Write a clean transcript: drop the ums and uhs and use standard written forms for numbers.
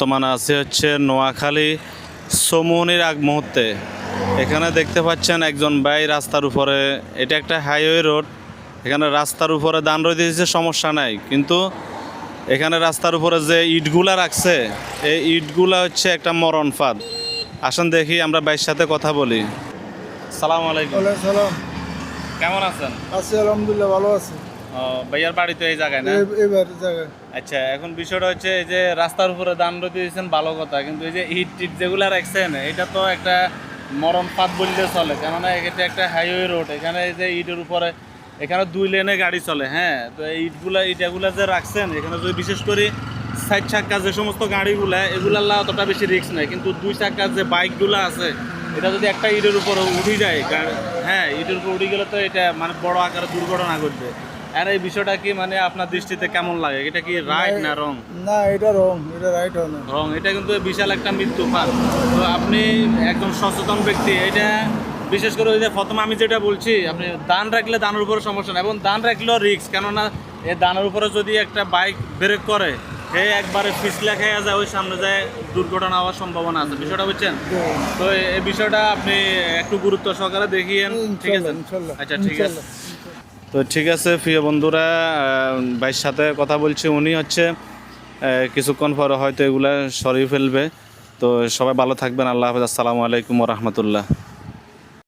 বর্তমানে আছে হচ্ছে নোয়াখালী সমুনির আগ মুহূর্তে। এখানে দেখতে পাচ্ছেন একজন ভাই রাস্তার উপরে, এটা একটা হাইওয়ে রোড। এখানে রাস্তার উপরে দান রয়ে দিয়েছে, সমস্যা নাই, কিন্তু এখানে রাস্তার উপরে যে ইটগুলা রাখছে, এই ইটগুলা হচ্ছে একটা মরণ ফাঁদ। আসেন দেখি, আমরা ভাইয়ের সাথে কথা বলি। সালাম আলাইকুম। ওয়ালাইকুম সালাম। কেমন আছেন? আছি আলহামদুলিল্লাহ, ভালো আছি। ভাইয়ার বাড়ি তো এই জায়গায় না? এবার জায়গায়। আচ্ছা, এখন বিষয়টা হচ্ছে এই যে রাস্তার উপরে দান রয়ে দিয়েছেন ভালো কথা, কিন্তু এই যে ইট টিট যেগুলা রাখছেন এটা তো একটা মরণ ফাঁদ বললে চলে, কেননা এটা একটা হাইওয়ে রোড। এখানে এই যে ইটের উপরে এখানে 2 লেনে গাড়ি চলে, হ্যাঁ। তো এই ইটাগুলা যে রাখছেন এখানে, যদি বিশেষ করে 4 চাক্কা যে সমস্ত গাড়িগুলা, এগুলার অতটা বেশি রিস্ক নেই, কিন্তু 2 চাক্কার যে বাইকগুলো আছে, এটা যদি একটা ইটের উপরে উঠে যায়, হ্যাঁ, ইটের উপর উঠে গেলে তো এটা মানে বড় আকারে দুর্ঘটনা ঘটবে। আর এই বিষয়টা কি মানে আপনার দৃষ্টিতে কেমন লাগে? এটা কি রাইট না রং? না, এটা রং, এটা রাইট হয় না। রং, এটা কিন্তু বিশাল একটা মৃত্যু ফাঁদ। তো আপনি একজন সচেতন ব্যক্তি, এটা বিশেষ করে ওই যে প্রথমে আমি যেটা বলছি, আপনি দান রাখলে দানের উপরে সমস্যা না, এবং দান রাখলেও রিস্ক, কেননা এই দানের উপরে যদি একটা বাইক ব্রেক করে, সে একবারে পিছলে খেয়ে যায়, ওই সামনে যায় দুর্ঘটনা হওয়ার সম্ভাবনা আছে। বিষয়টা বুঝছেন? তো এই বিষয়টা আপনি একটু গুরুত্ব সহকারে দেখিয়েন, ঠিক আছে? আচ্ছা, ঠিক আছে। তো ঠিক আছে প্রিয় বন্ধুরা, ভাইয়ের সাথে কথা বলছি, উনি হচ্ছে কিছুক্ষণ পরে হয়তো এগুলা সরিয়ে ফেলবে। তো সবাই ভালো থাকবেন, আল্লাহ হাফেজ, আসসালামু আলাইকুম ওয়া রাহমাতুল্লাহ।